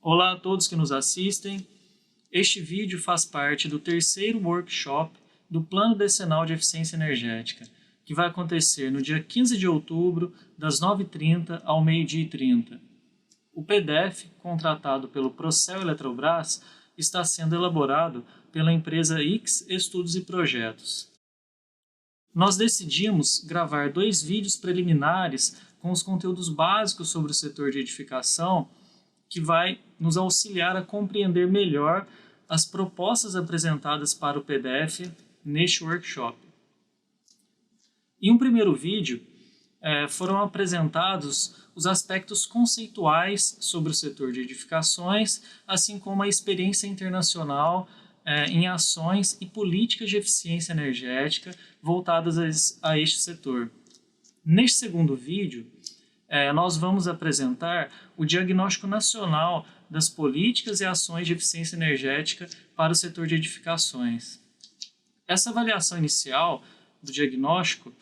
Olá a todos que nos assistem. Este vídeo faz parte do terceiro workshop do Plano Decenal de Eficiência Energética, que vai acontecer no dia 15 de outubro, das 9h30 ao meio-dia e 30. O PDF, contratado pelo Procel Eletrobras, está sendo elaborado pela empresa X Estudos e Projetos. Nós decidimos gravar 2 vídeos preliminares com os conteúdos básicos sobre o setor de edificação, que vai nos auxiliar a compreender melhor as propostas apresentadas para o PDF neste workshop. Em um primeiro vídeo, foram apresentados os aspectos conceituais sobre o setor de edificações, assim como a experiência internacional em ações e políticas de eficiência energética voltadas a este setor. Neste segundo vídeo, nós vamos apresentar o diagnóstico nacional das políticas e ações de eficiência energética para o setor de edificações. Essa avaliação inicial do diagnóstico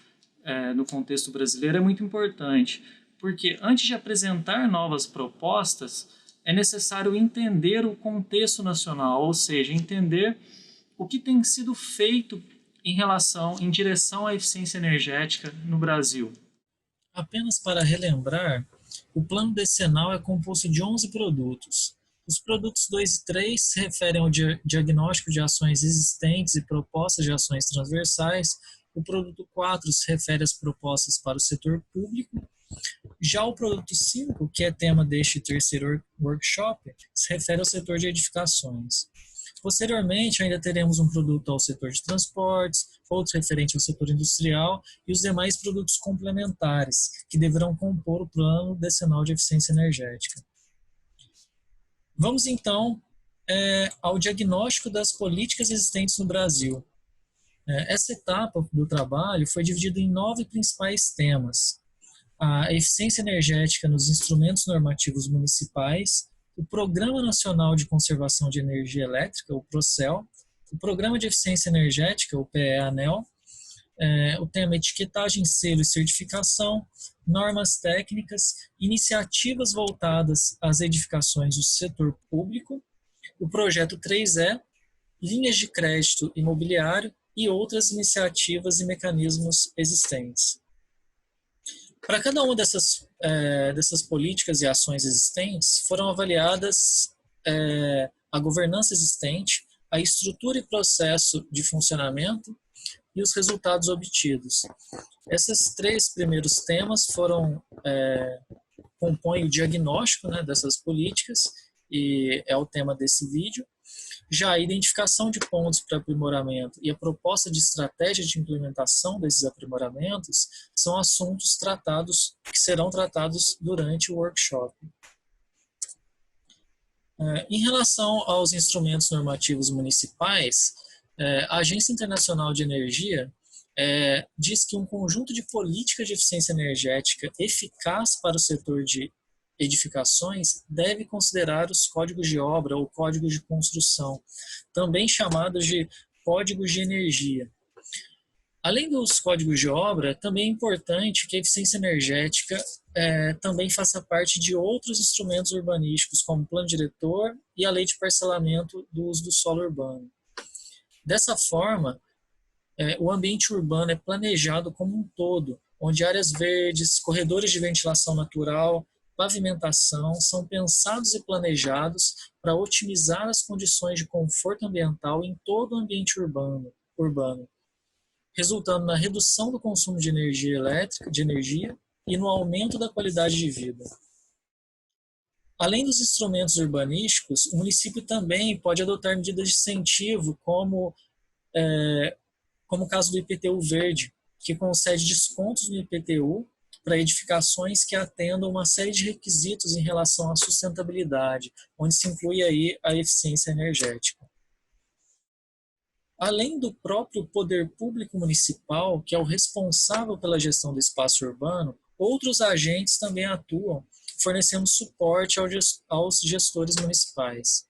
no contexto brasileiro é muito importante, porque antes de apresentar novas propostas, é necessário entender o contexto nacional, ou seja, entender o que tem sido feito em direção à eficiência energética no Brasil. Apenas para relembrar, o plano decenal é composto de 11 produtos. Os produtos 2 e 3 se referem ao diagnóstico de ações existentes e propostas de ações transversais. O produto 4 se refere às propostas para o setor público. Já o produto 5, que é tema deste terceiro workshop, se refere ao setor de edificações. Posteriormente, ainda teremos um produto ao setor de transportes, outro referente ao setor industrial e os demais produtos complementares, que deverão compor o Plano Decenal de Eficiência Energética. Vamos, então, ao diagnóstico das políticas existentes no Brasil. Essa etapa do trabalho foi dividida em 9 principais temas: a eficiência energética nos instrumentos normativos municipais, o Programa Nacional de Conservação de Energia Elétrica, o PROCEL, o Programa de Eficiência Energética, o PEA-ANEEL, o tema etiquetagem, selo e certificação, normas técnicas, iniciativas voltadas às edificações do setor público, o projeto 3E, linhas de crédito imobiliário e outras iniciativas e mecanismos existentes. Para cada uma dessas políticas e ações existentes, foram avaliadas a governança existente, a estrutura e processo de funcionamento e os resultados obtidos. Esses 3 primeiros temas compõem o diagnóstico, dessas políticas, e é o tema desse vídeo. Já a identificação de pontos para aprimoramento e a proposta de estratégia de implementação desses aprimoramentos são assuntos que serão tratados durante o workshop. Em relação aos instrumentos normativos municipais, a Agência Internacional de Energia diz que um conjunto de políticas de eficiência energética eficaz para o setor de edificações deve considerar os códigos de obra ou códigos de construção, também chamados de códigos de energia. Além dos códigos de obra, também é importante que a eficiência energética também faça parte de outros instrumentos urbanísticos, como o plano diretor e a lei de parcelamento do uso do solo urbano. Dessa forma, o ambiente urbano é planejado como um todo, onde áreas verdes, corredores de ventilação natural, pavimentação são pensados e planejados para otimizar as condições de conforto ambiental em todo o ambiente urbano, resultando na redução do consumo de energia elétrica, e no aumento da qualidade de vida. Além dos instrumentos urbanísticos, o município também pode adotar medidas de incentivo, como o caso do IPTU Verde, que concede descontos no IPTU para edificações que atendam uma série de requisitos em relação à sustentabilidade, onde se inclui aí a eficiência energética. Além do próprio poder público municipal, que é o responsável pela gestão do espaço urbano, outros agentes também atuam, fornecendo suporte aos gestores municipais.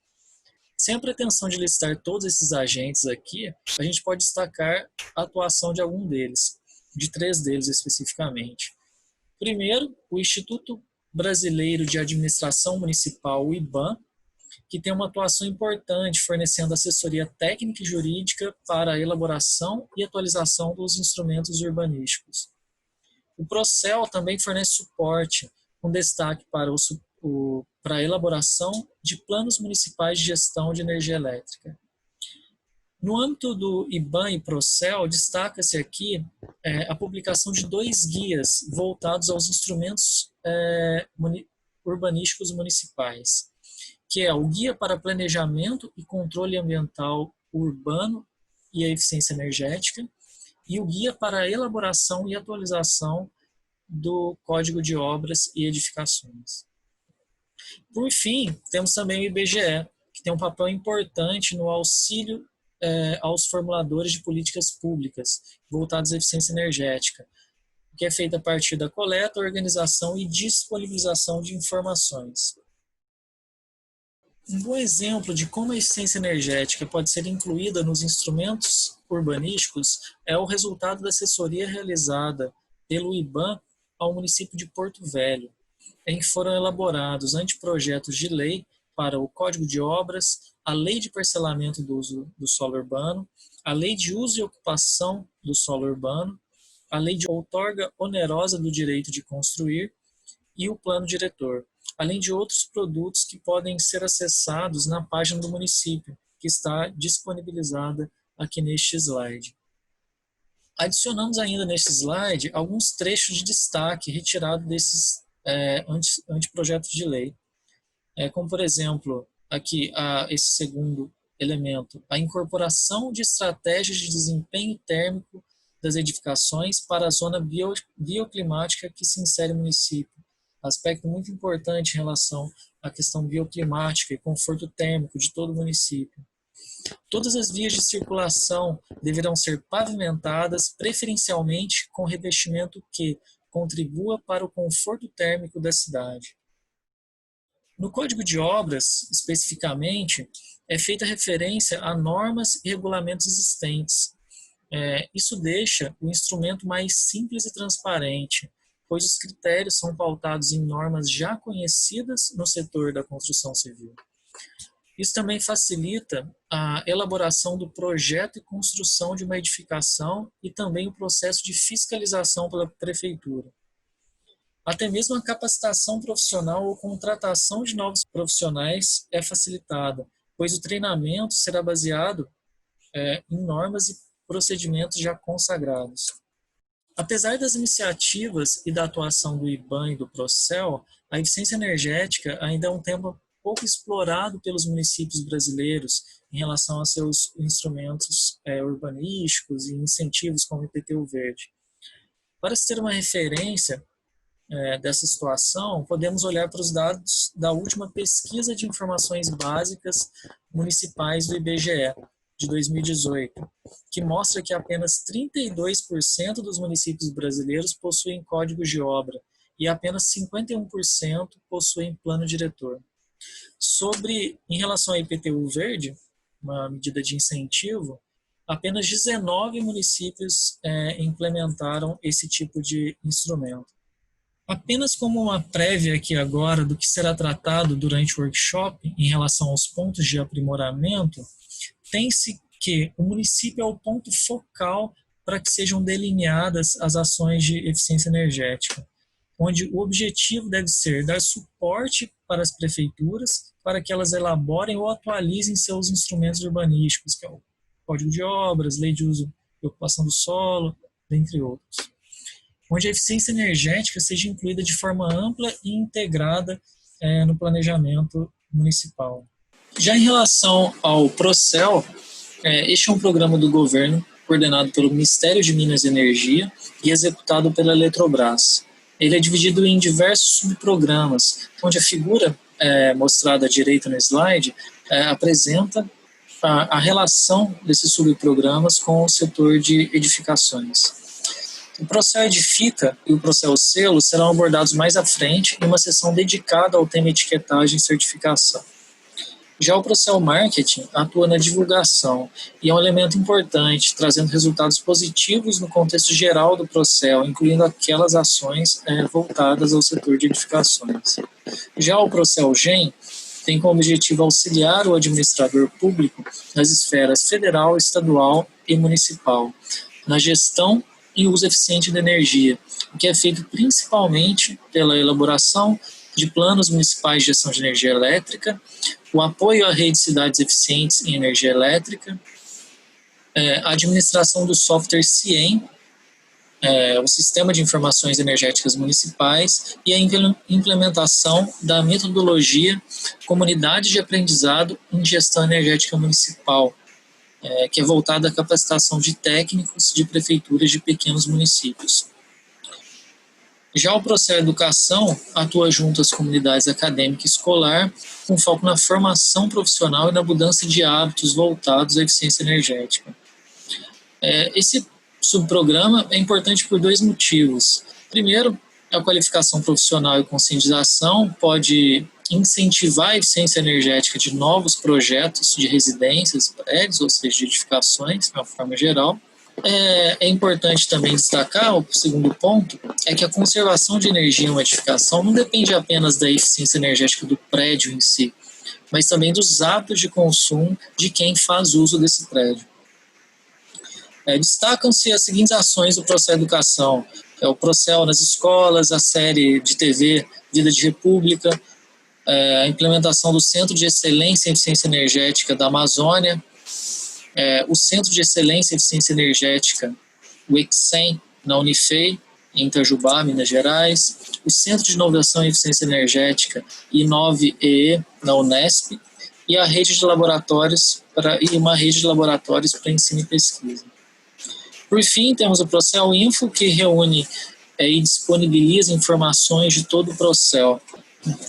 Sem a pretensão de listar todos esses agentes aqui, a gente pode destacar a atuação de algum deles, de 3 deles especificamente. Primeiro, o Instituto Brasileiro de Administração Municipal, o IBAM, que tem uma atuação importante, fornecendo assessoria técnica e jurídica para a elaboração e atualização dos instrumentos urbanísticos. O Procel também fornece suporte, com destaque para a elaboração de planos municipais de gestão de energia elétrica. No âmbito do IBAN e Procel, destaca-se aqui a publicação de 2 guias voltados aos instrumentos urbanísticos municipais, que é o Guia para Planejamento e Controle Ambiental Urbano e a Eficiência Energética e o Guia para a Elaboração e Atualização do Código de Obras e Edificações. Por fim, temos também o IBGE, que tem um papel importante no auxílio aos formuladores de políticas públicas voltadas à eficiência energética, que é feita a partir da coleta, organização e disponibilização de informações. Um bom exemplo de como a eficiência energética pode ser incluída nos instrumentos urbanísticos é o resultado da assessoria realizada pelo IBAN ao município de Porto Velho, em que foram elaborados anteprojetos de lei para o Código de Obras, a Lei de Parcelamento do Uso do Solo Urbano, a Lei de Uso e Ocupação do Solo Urbano, a Lei de Outorga Onerosa do Direito de Construir e o Plano Diretor, além de outros produtos que podem ser acessados na página do município, que está disponibilizada aqui neste slide. Adicionamos ainda neste slide alguns trechos de destaque retirados desses anteprojetos de lei, como por exemplo, aqui esse segundo elemento, a incorporação de estratégias de desempenho térmico das edificações para a zona bioclimática que se insere no município. Aspecto muito importante em relação à questão bioclimática e conforto térmico de todo o município. Todas as vias de circulação deverão ser pavimentadas, preferencialmente com revestimento que contribua para o conforto térmico da cidade. No Código de Obras, especificamente, é feita referência a normas e regulamentos existentes. Isso deixa o instrumento mais simples e transparente, pois os critérios são pautados em normas já conhecidas no setor da construção civil. Isso também facilita a elaboração do projeto e construção de uma edificação e também o processo de fiscalização pela prefeitura. Até mesmo a capacitação profissional ou contratação de novos profissionais é facilitada, pois o treinamento será baseado em normas e procedimentos já consagrados. Apesar das iniciativas e da atuação do IBAN e do Procel, a eficiência energética ainda é um tema pouco explorado pelos municípios brasileiros em relação a seus instrumentos urbanísticos e incentivos como o IPTU Verde. Para se ter uma referência dessa situação, podemos olhar para os dados da última pesquisa de informações básicas municipais do IBGE, de 2018, que mostra que apenas 32% dos municípios brasileiros possuem códigos de obra e apenas 51% possuem plano diretor. Em relação ao IPTU Verde, uma medida de incentivo, apenas 19 municípios implementaram esse tipo de instrumento. Apenas como uma prévia aqui agora do que será tratado durante o workshop em relação aos pontos de aprimoramento, tem-se que o município é o ponto focal para que sejam delineadas as ações de eficiência energética, onde o objetivo deve ser dar suporte para as prefeituras para que elas elaborem ou atualizem seus instrumentos urbanísticos, que é o Código de Obras, Lei de Uso e Ocupação do Solo, dentre outros. Onde a eficiência energética seja incluída de forma ampla e integrada no planejamento municipal. Já em relação ao Procel, este é um programa do governo coordenado pelo Ministério de Minas e Energia e executado pela Eletrobras. Ele é dividido em diversos subprogramas, onde a figura mostrada à direita no slide apresenta a relação desses subprogramas com o setor de edificações. O Procel Edifica e o Procel Selo serão abordados mais à frente em uma sessão dedicada ao tema etiquetagem e certificação. Já o Procel Marketing atua na divulgação e é um elemento importante, trazendo resultados positivos no contexto geral do Procel, incluindo aquelas ações voltadas ao setor de edificações. Já o Procel Gen tem como objetivo auxiliar o administrador público nas esferas federal, estadual e municipal, na gestão e uso eficiente da energia, o que é feito principalmente pela elaboração de planos municipais de gestão de energia elétrica, o apoio à rede de cidades eficientes em energia elétrica, a administração do software CIEM, o Sistema de Informações Energéticas Municipais, e a implementação da metodologia Comunidade de Aprendizado em Gestão Energética Municipal, que é voltada à capacitação de técnicos de prefeituras de pequenos municípios. Já o Procer Educação atua junto às comunidades acadêmica e escolar, com foco na formação profissional e na mudança de hábitos voltados à eficiência energética. Esse subprograma é importante por dois motivos. Primeiro, a qualificação profissional e conscientização pode incentivar a eficiência energética de novos projetos de residências, prédios, ou seja, de edificações, de uma forma geral. É importante também destacar, o segundo ponto, é que a conservação de energia em uma edificação não depende apenas da eficiência energética do prédio em si, mas também dos hábitos de consumo de quem faz uso desse prédio. Destacam-se as seguintes ações do Procel Educação: o Procel nas escolas, a série de TV Vida de República, a implementação do Centro de Excelência em Eficiência Energética da Amazônia, o Centro de Excelência em Eficiência Energética, o EXEM, na Unifei, em Itajubá, Minas Gerais, o Centro de Inovação em Eficiência Energética, Inove-EE, na Unesp, e a rede de laboratórios uma rede de laboratórios para ensino e pesquisa. Por fim, temos o Procel Info, que reúne e disponibiliza informações de todo o Procel.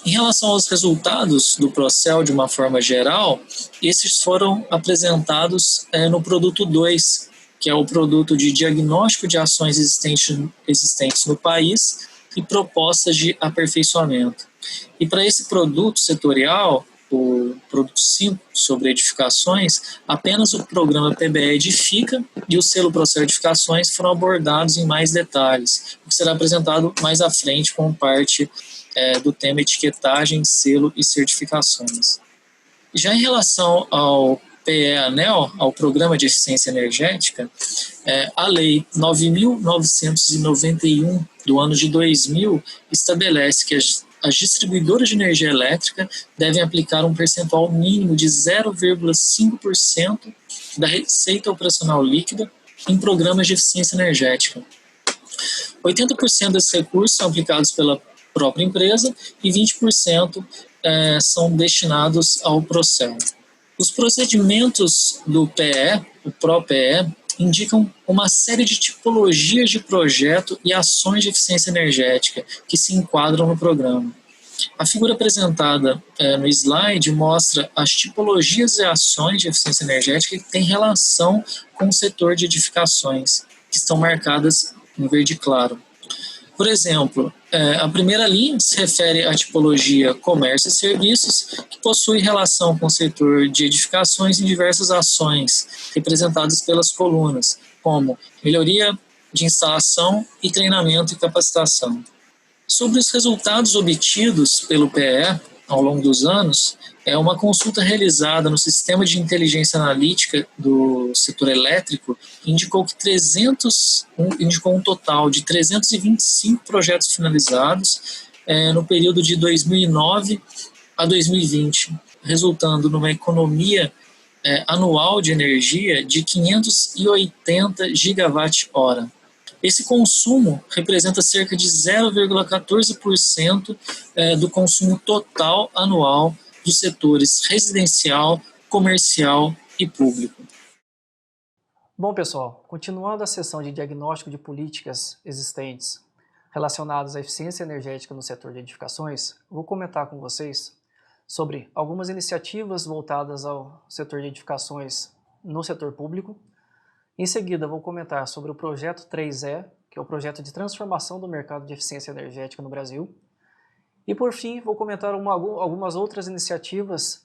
Em relação aos resultados do Procel de uma forma geral, esses foram apresentados no produto 2, que é o produto de diagnóstico de ações existentes no país e propostas de aperfeiçoamento. E para esse produto setorial, o produto 5 sobre edificações, apenas o programa PBE Edifica e o selo Procel Edificações foram abordados em mais detalhes, o que será apresentado mais à frente como parte do tema etiquetagem, selo e certificações. Já em relação ao PE-ANEL, ao Programa de Eficiência Energética, a Lei 9.991 do ano de 2000 estabelece que as distribuidoras de energia elétrica devem aplicar um percentual mínimo de 0,5% da receita operacional líquida em programas de eficiência energética. 80% desses recursos são aplicados pela própria empresa e 20% são destinados ao Procel. Os procedimentos do PE, o PRO-PE, indicam uma série de tipologias de projeto e ações de eficiência energética que se enquadram no programa. A figura apresentada no slide mostra as tipologias e ações de eficiência energética que têm relação com o setor de edificações, que estão marcadas em verde claro. Por exemplo, a primeira linha se refere à tipologia comércio e serviços, que possui relação com o setor de edificações em diversas ações, representadas pelas colunas, como melhoria de instalação e treinamento e capacitação. Sobre os resultados obtidos pelo PE ao longo dos anos, uma consulta realizada no Sistema de Inteligência Analítica do setor elétrico indicou um total de 325 projetos finalizados no período de 2009 a 2020, resultando numa economia anual de energia de 580 gigawatt-hora. Esse consumo representa cerca de 0,14% do consumo total anual dos setores residencial, comercial e público. Bom, pessoal, continuando a sessão de diagnóstico de políticas existentes relacionadas à eficiência energética no setor de edificações, vou comentar com vocês sobre algumas iniciativas voltadas ao setor de edificações no setor público. Em seguida, vou comentar sobre o projeto 3E, que é o projeto de transformação do mercado de eficiência energética no Brasil. E por fim, vou comentar algumas outras iniciativas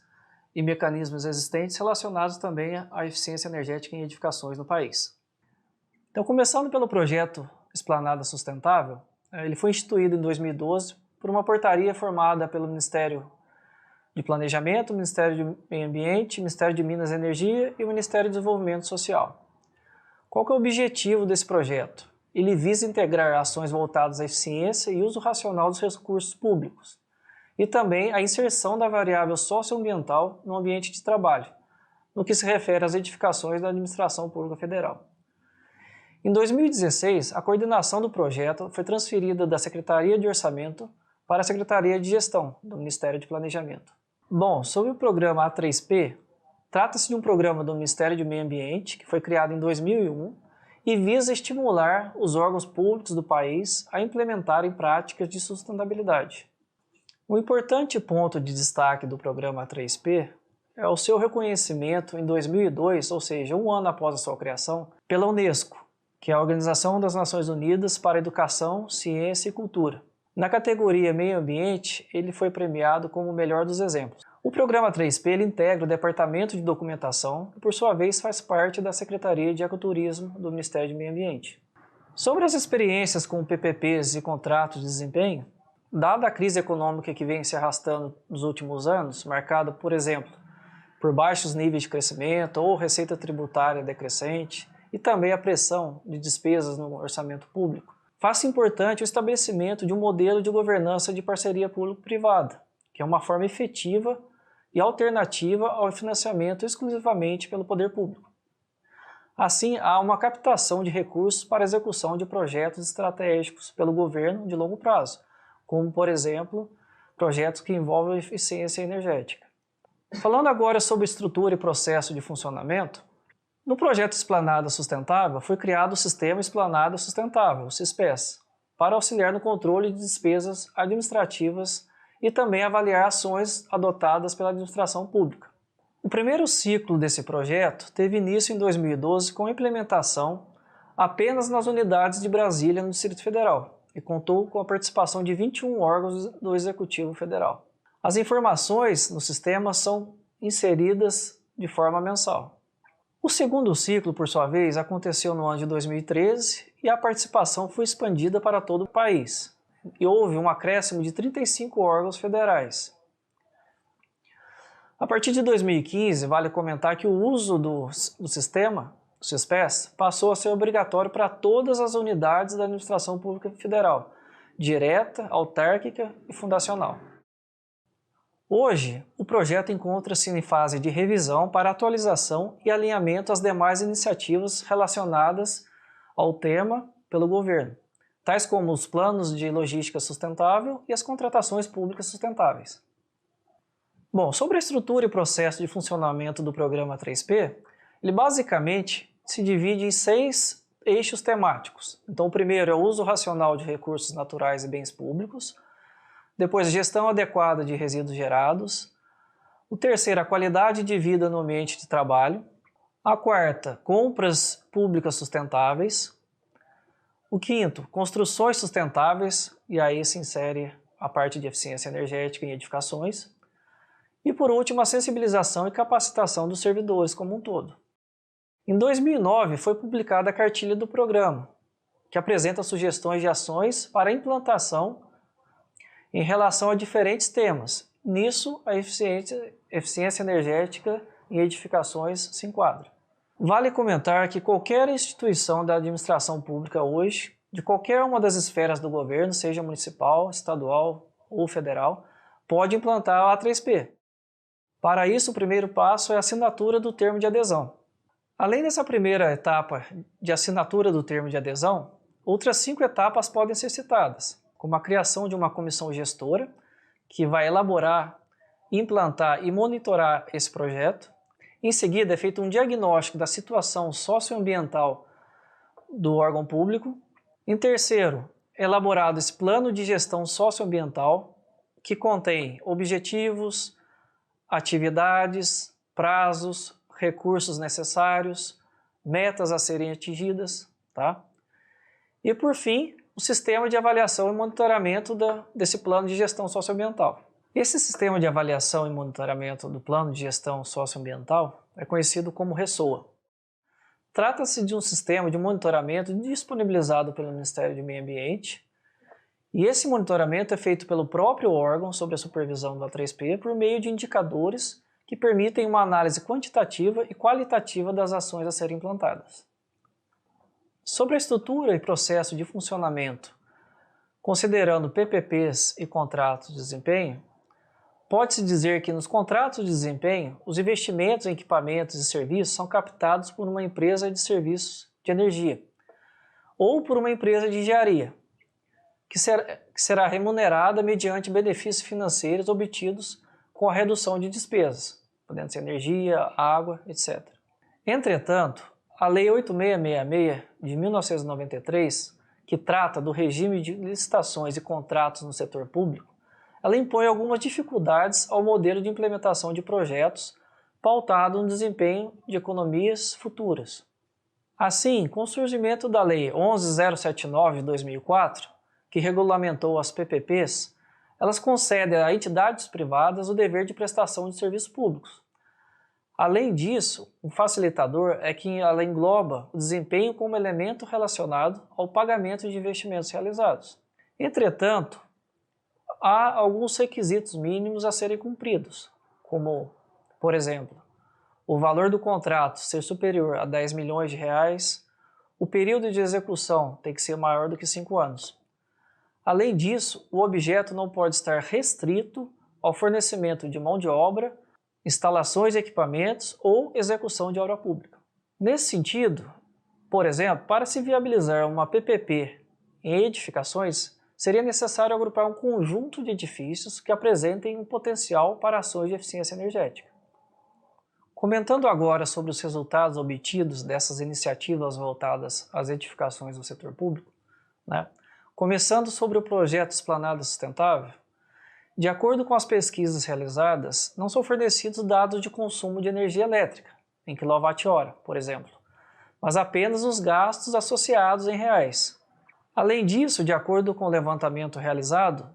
e mecanismos existentes relacionados também à eficiência energética em edificações no país. Então, começando pelo projeto Esplanada Sustentável, ele foi instituído em 2012 por uma portaria formada pelo Ministério de Planejamento, Ministério do Meio Ambiente, Ministério de Minas e Energia e o Ministério do Desenvolvimento Social. Qual que é o objetivo desse projeto? Ele visa integrar ações voltadas à eficiência e uso racional dos recursos públicos e também a inserção da variável socioambiental no ambiente de trabalho, no que se refere às edificações da Administração Pública Federal. Em 2016, a coordenação do projeto foi transferida da Secretaria de Orçamento para a Secretaria de Gestão do Ministério de Planejamento. Bom, sobre o programa A3P, trata-se de um programa do Ministério do Meio Ambiente que foi criado em 2001 e visa estimular os órgãos públicos do país a implementarem práticas de sustentabilidade. Um importante ponto de destaque do programa A3P é o seu reconhecimento em 2002, ou seja, um ano após a sua criação, pela Unesco, que é a Organização das Nações Unidas para a Educação, Ciência e Cultura. Na categoria Meio Ambiente, ele foi premiado como o melhor dos exemplos. O programa 3P ele integra o Departamento de Documentação e, por sua vez, faz parte da Secretaria de Ecoturismo do Ministério do Meio Ambiente. Sobre as experiências com PPPs e contratos de desempenho, dada a crise econômica que vem se arrastando nos últimos anos, marcada, por exemplo, por baixos níveis de crescimento ou receita tributária decrescente, e também a pressão de despesas no orçamento público, faz-se importante o estabelecimento de um modelo de governança de parceria público-privada, que é uma forma efetiva e alternativa ao financiamento exclusivamente pelo poder público. Assim, há uma captação de recursos para a execução de projetos estratégicos pelo governo de longo prazo, como, por exemplo, projetos que envolvem eficiência energética. Falando agora sobre estrutura e processo de funcionamento, no projeto Esplanada Sustentável foi criado o Sistema Esplanada Sustentável, o SISPES, para auxiliar no controle de despesas administrativas e também avaliar ações adotadas pela administração pública. O primeiro ciclo desse projeto teve início em 2012 com implementação apenas nas unidades de Brasília no Distrito Federal e contou com a participação de 21 órgãos do Executivo Federal. As informações no sistema são inseridas de forma mensal. O segundo ciclo, por sua vez, aconteceu no ano de 2013 e a participação foi expandida para todo o país. E houve um acréscimo de 35 órgãos federais. A partir de 2015, vale comentar que o uso do sistema, o SISPES, passou a ser obrigatório para todas as unidades da Administração Pública Federal, direta, autárquica e fundacional. Hoje, o projeto encontra-se em fase de revisão para atualização e alinhamento às demais iniciativas relacionadas ao tema pelo governo, tais como os planos de logística sustentável e as contratações públicas sustentáveis. Bom, sobre a estrutura e processo de funcionamento do programa 3P, ele basicamente se divide em 6 eixos temáticos. Então, o primeiro é o uso racional de recursos naturais e bens públicos. Depois, gestão adequada de resíduos gerados. O terceiro, a qualidade de vida no ambiente de trabalho. A quarta, compras públicas sustentáveis. O quinto, construções sustentáveis, e aí se insere a parte de eficiência energética em edificações. E por último, a sensibilização e capacitação dos servidores como um todo. Em 2009, foi publicada a cartilha do programa, que apresenta sugestões de ações para a implantação em relação a diferentes temas. Nisso, a eficiência energética em edificações se enquadra. Vale comentar que qualquer instituição da administração pública hoje, de qualquer uma das esferas do governo, seja municipal, estadual ou federal, pode implantar a A3P. Para isso, o primeiro passo é a assinatura do termo de adesão. Além dessa primeira etapa de assinatura do termo de adesão, outras 5 etapas podem ser citadas, como a criação de uma comissão gestora, que vai elaborar, implantar e monitorar esse projeto. Em seguida, é feito um diagnóstico da situação socioambiental do órgão público. Em terceiro, é elaborado esse plano de gestão socioambiental, que contém objetivos, atividades, prazos, recursos necessários, metas a serem atingidas, tá? E por fim, o sistema de avaliação e monitoramento desse plano de gestão socioambiental. Esse sistema de avaliação e monitoramento do plano de gestão socioambiental é conhecido como RESSOA. Trata-se de um sistema de monitoramento disponibilizado pelo Ministério do Meio Ambiente E esse monitoramento é feito pelo próprio órgão sob a supervisão da 3P por meio de indicadores que permitem uma análise quantitativa e qualitativa das ações a serem implantadas. Sobre a estrutura e processo de funcionamento, considerando PPPs e contratos de desempenho, pode-se dizer que nos contratos de desempenho, os investimentos em equipamentos e serviços são captados por uma empresa de serviços de energia ou por uma empresa de engenharia, que será remunerada mediante benefícios financeiros obtidos com a redução de despesas, podendo ser energia, água, etc. Entretanto, a Lei 8666 de 1993, que trata do regime de licitações e contratos no setor público, ela impõe algumas dificuldades ao modelo de implementação de projetos pautado no desempenho de economias futuras. Assim, com o surgimento da Lei 11079 de 2004, que regulamentou as PPPs, elas concedem a entidades privadas o dever de prestação de serviços públicos. Além disso, um facilitador é que ela engloba o desempenho como elemento relacionado ao pagamento de investimentos realizados. Entretanto, há alguns requisitos mínimos a serem cumpridos, como, por exemplo, o valor do contrato ser superior a 10 milhões de reais, o período de execução tem que ser maior do que 5 anos. Além disso, o objeto não pode estar restrito ao fornecimento de mão de obra, instalações de equipamentos ou execução de obra pública. Nesse sentido, por exemplo, para se viabilizar uma PPP em edificações, seria necessário agrupar um conjunto de edifícios que apresentem um potencial para ações de eficiência energética. Comentando agora sobre os resultados obtidos dessas iniciativas voltadas às edificações do setor público, começando sobre o projeto Esplanada Sustentável, de acordo com as pesquisas realizadas, não são fornecidos dados de consumo de energia elétrica, em kWh, por exemplo, mas apenas os gastos associados em reais. Além disso, de acordo com o levantamento realizado,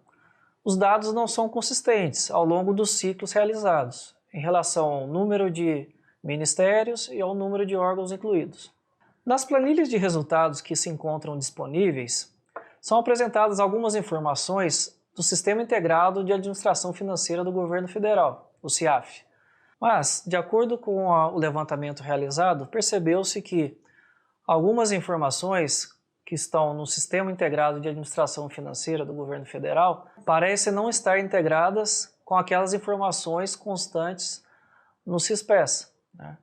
os dados não são consistentes ao longo dos ciclos realizados, em relação ao número de ministérios e ao número de órgãos incluídos. Nas planilhas de resultados que se encontram disponíveis, são apresentadas algumas informações do Sistema Integrado de Administração Financeira do Governo Federal, o CIAF. Mas, de acordo com o levantamento realizado, percebeu-se que algumas informações que estão no Sistema Integrado de Administração Financeira do Governo Federal parecem não estar integradas com aquelas informações constantes no CISPES,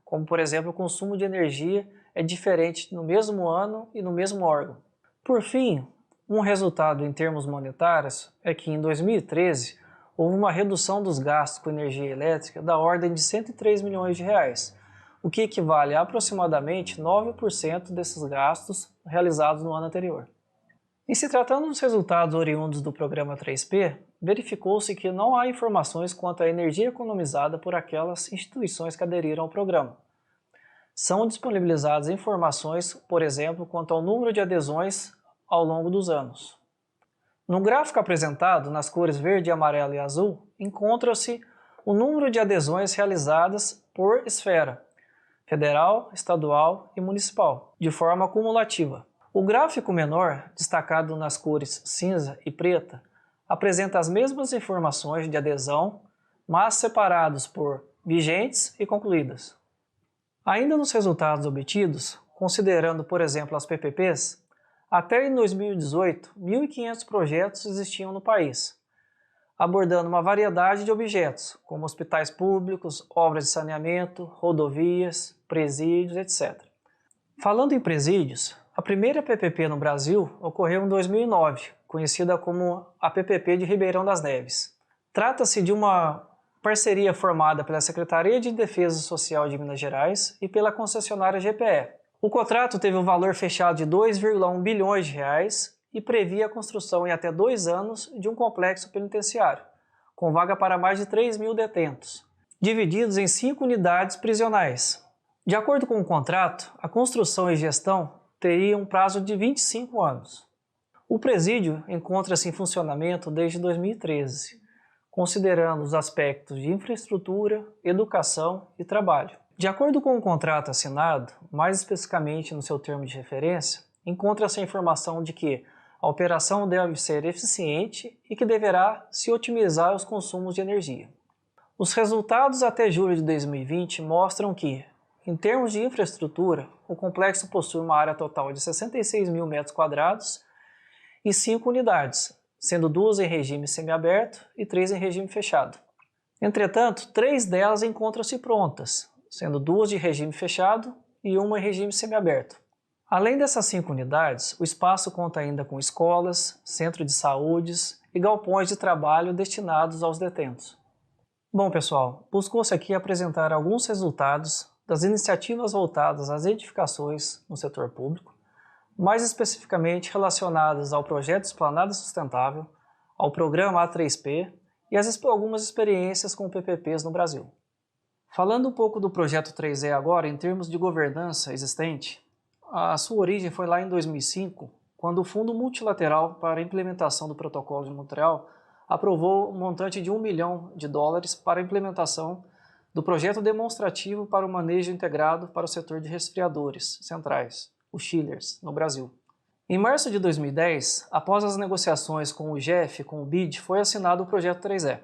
como, por exemplo, o consumo de energia é diferente no mesmo ano e no mesmo órgão. Por fim, um resultado em termos monetários é que em 2013 houve uma redução dos gastos com energia elétrica da ordem de 103 milhões de reais, o que equivale a aproximadamente 9% desses gastos realizados no ano anterior. Em se tratando dos resultados oriundos do programa 3P, verificou-se que não há informações quanto à energia economizada por aquelas instituições que aderiram ao programa. São disponibilizadas informações, por exemplo, quanto ao número de adesões ao longo dos anos. No gráfico apresentado, nas cores verde, amarelo e azul, encontra-se o número de adesões realizadas por esfera, federal, estadual e municipal, de forma cumulativa. O gráfico menor, destacado nas cores cinza e preta, apresenta as mesmas informações de adesão, mas separados por vigentes e concluídas. Ainda nos resultados obtidos, considerando, por exemplo, as PPPs, até em 2018, 1.500 projetos existiam no país, abordando uma variedade de objetos, como hospitais públicos, obras de saneamento, rodovias, presídios, etc. Falando em presídios, a primeira PPP no Brasil ocorreu em 2009, conhecida como a PPP de Ribeirão das Neves. Trata-se de uma parceria formada pela Secretaria de Defesa Social de Minas Gerais e pela concessionária GPE. O contrato teve um valor fechado de 2,1 bilhões de reais e previa a construção em até 2 anos de um complexo penitenciário, com vaga para mais de 3 mil detentos, divididos em 5 unidades prisionais. De acordo com o contrato, a construção e gestão teria um prazo de 25 anos. O presídio encontra-se em funcionamento desde 2013, considerando os aspectos de infraestrutura, educação e trabalho. De acordo com o contrato assinado, mais especificamente no seu termo de referência, encontra-se a informação de que A operação deve ser eficiente e que deverá se otimizar os consumos de energia. Os resultados até julho de 2020 mostram que, em termos de infraestrutura, o complexo possui uma área total de 66 mil metros quadrados e 5 unidades, sendo 2 em regime semiaberto e 3 em regime fechado. Entretanto, 3 delas encontram-se prontas, sendo 2 de regime fechado e 1 em regime semiaberto. Além dessas 5 unidades, o espaço conta ainda com escolas, centro de saúde e galpões de trabalho destinados aos detentos. Bom, pessoal, buscou-se aqui apresentar alguns resultados das iniciativas voltadas às edificações no setor público, mais especificamente relacionadas ao Projeto Esplanada Sustentável, ao Programa A3P e algumas experiências com PPPs no Brasil. Falando um pouco do Projeto 3E agora, em termos de governança existente, a sua origem foi lá em 2005, quando o Fundo Multilateral para a Implementação do Protocolo de Montreal aprovou um montante de $1 milhão para a implementação do projeto demonstrativo para o manejo integrado para o setor de resfriadores centrais, os chillers, no Brasil. Em março de 2010, após as negociações com o GEF e com o BID, foi assinado o Projeto 3E.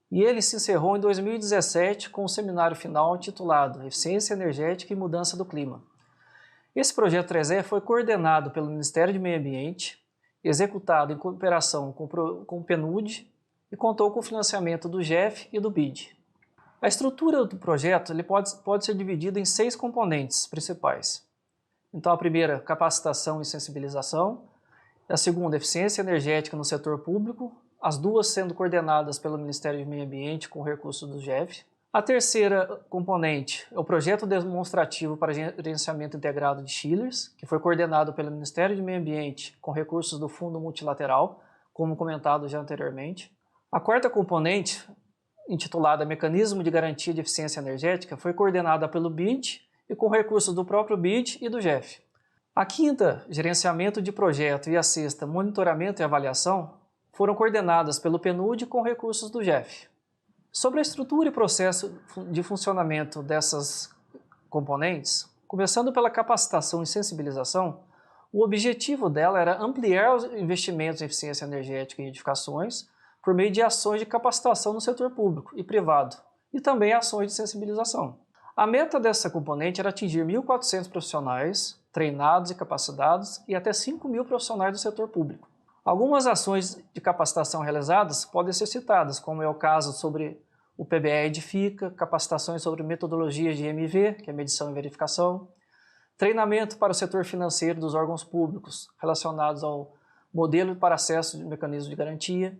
E ele se encerrou em 2017 com o seminário final intitulado Eficiência Energética e Mudança do Clima. Esse Projeto 3E foi coordenado pelo Ministério do Meio Ambiente, executado em cooperação com o PNUD e contou com o financiamento do GEF e do BID. A estrutura do projeto pode ser dividida em 6 componentes principais. Então, a primeira, capacitação e sensibilização. A segunda, eficiência energética no setor público, as duas sendo coordenadas pelo Ministério do Meio Ambiente com recursos do GEF. A terceira componente é o projeto demonstrativo para gerenciamento integrado de chillers, que foi coordenado pelo Ministério do Meio Ambiente com recursos do Fundo Multilateral, como comentado já anteriormente. A quarta componente, intitulada Mecanismo de Garantia de Eficiência Energética, foi coordenada pelo BID e com recursos do próprio BID e do GEF. A quinta, Gerenciamento de Projeto, e a sexta, Monitoramento e Avaliação, foram coordenadas pelo PNUD com recursos do GEF. Sobre a estrutura e processo de funcionamento dessas componentes, começando pela capacitação e sensibilização, o objetivo dela era ampliar os investimentos em eficiência energética em edificações por meio de ações de capacitação no setor público e privado, e também ações de sensibilização. A meta dessa componente era atingir 1.400 profissionais treinados e capacitados e até 5.000 profissionais do setor público. Algumas ações de capacitação realizadas podem ser citadas, como é o caso sobre o PBE Edifica, capacitações sobre metodologias de MV, que é medição e verificação, treinamento para o setor financeiro dos órgãos públicos relacionados ao modelo para acesso de mecanismo de garantia,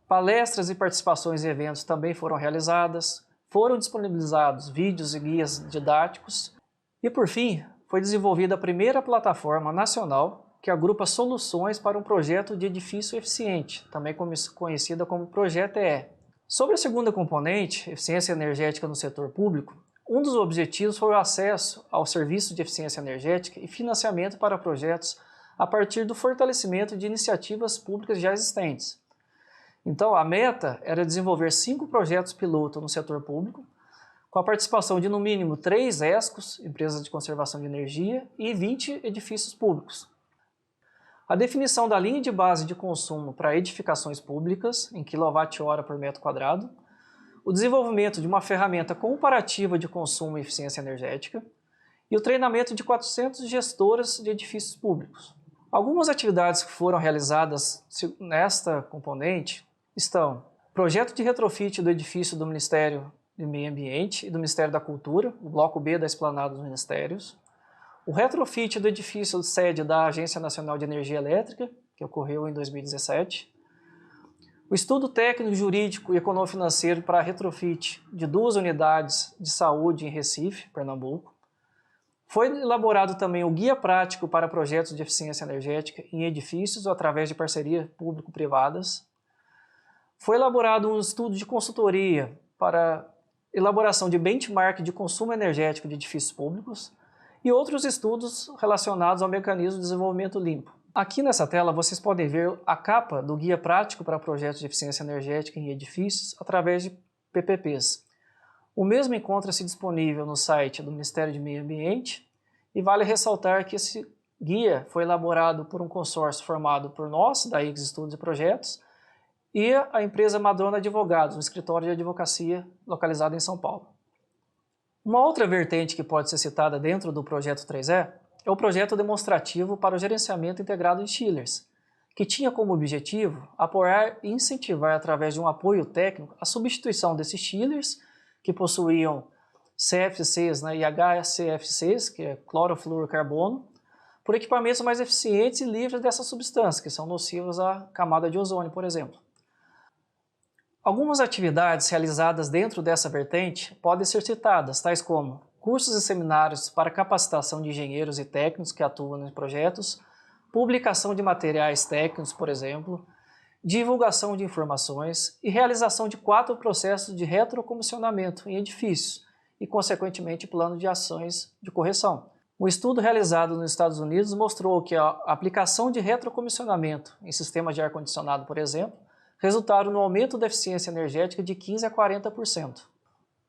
palestras e participações em eventos também foram realizadas, foram disponibilizados vídeos e guias didáticos e, por fim, foi desenvolvida a primeira plataforma nacional que agrupa soluções para um projeto de edifício eficiente, também conhecida como Projeto EE. Sobre a segunda componente, eficiência energética no setor público, um dos objetivos foi o acesso ao serviço de eficiência energética e financiamento para projetos a partir do fortalecimento de iniciativas públicas já existentes. Então, a meta era desenvolver 5 projetos piloto no setor público, com a participação de no mínimo 3 ESCOs, empresas de conservação de energia, e 20 edifícios públicos. A definição da linha de base de consumo para edificações públicas, em kWh por metro quadrado, o desenvolvimento de uma ferramenta comparativa de consumo e eficiência energética e o treinamento de 400 gestoras de edifícios públicos. Algumas atividades que foram realizadas nesta componente estão o projeto de retrofit do edifício do Ministério do Meio Ambiente e do Ministério da Cultura, o bloco B da Esplanada dos Ministérios, o retrofit do edifício sede da Agência Nacional de Energia Elétrica, que ocorreu em 2017, o estudo técnico, jurídico e econômico-financeiro para retrofit de 2 unidades de saúde em Recife, Pernambuco. Foi elaborado também o guia prático para projetos de eficiência energética em edifícios através de parcerias público-privadas. Foi elaborado um estudo de consultoria para elaboração de benchmark de consumo energético de edifícios públicos e outros estudos relacionados ao mecanismo de desenvolvimento limpo. Aqui nessa tela vocês podem ver a capa do Guia Prático para Projetos de Eficiência Energética em Edifícios através de PPPs. O mesmo encontra-se disponível no site do Ministério do Meio Ambiente e vale ressaltar que esse guia foi elaborado por um consórcio formado por nós, da IX Estudos e Projetos, e a empresa Madrona Advogados, um escritório de advocacia localizado em São Paulo. Uma outra vertente que pode ser citada dentro do projeto 3E é o projeto demonstrativo para o gerenciamento integrado de chillers, que tinha como objetivo apoiar e incentivar através de um apoio técnico a substituição desses chillers que possuíam CFCs, né, e HCFCs, que é clorofluorocarbono, por equipamentos mais eficientes e livres dessas substâncias, que são nocivas à camada de ozônio, por exemplo. Algumas atividades realizadas dentro dessa vertente podem ser citadas, tais como cursos e seminários para capacitação de engenheiros e técnicos que atuam nos projetos, publicação de materiais técnicos, por exemplo, divulgação de informações e realização de 4 processos de retrocomissionamento em edifícios e, consequentemente, plano de ações de correção. O estudo realizado nos Estados Unidos mostrou que a aplicação de retrocomissionamento em sistemas de ar-condicionado, por exemplo, resultaram no aumento da eficiência energética de 15% a 40%.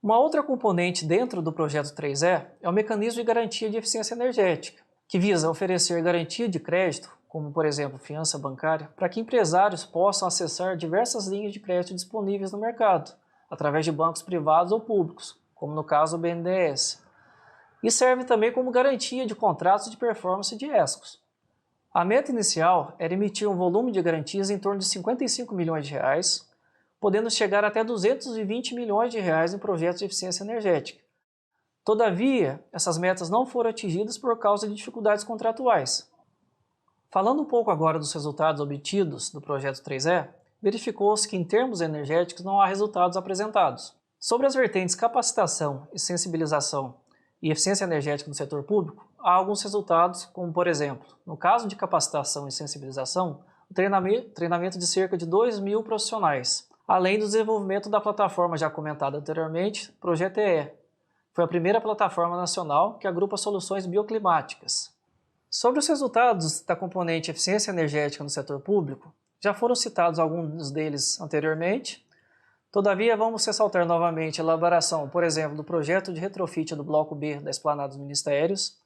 Uma outra componente dentro do projeto 3E é o mecanismo de garantia de eficiência energética, que visa oferecer garantia de crédito, como por exemplo fiança bancária, para que empresários possam acessar diversas linhas de crédito disponíveis no mercado, através de bancos privados ou públicos, como no caso do BNDES. E serve também como garantia de contratos de performance de ESCOs. A meta inicial era emitir um volume de garantias em torno de 55 milhões de reais, podendo chegar até 220 milhões de reais em projetos de eficiência energética. Todavia, essas metas não foram atingidas por causa de dificuldades contratuais. Falando um pouco agora dos resultados obtidos do projeto 3E, verificou-se que em termos energéticos não há resultados apresentados. Sobre as vertentes capacitação e sensibilização e eficiência energética no setor público, há alguns resultados, como por exemplo, no caso de capacitação e sensibilização, o treinamento de cerca de 2.000 profissionais, além do desenvolvimento da plataforma já comentada anteriormente, Projeto EE. Foi a primeira plataforma nacional que agrupa soluções bioclimáticas. Sobre os resultados da componente eficiência energética no setor público, já foram citados alguns deles anteriormente. Todavia, vamos ressaltar novamente a elaboração, por exemplo, do projeto de retrofit do Bloco B da Esplanada dos Ministérios,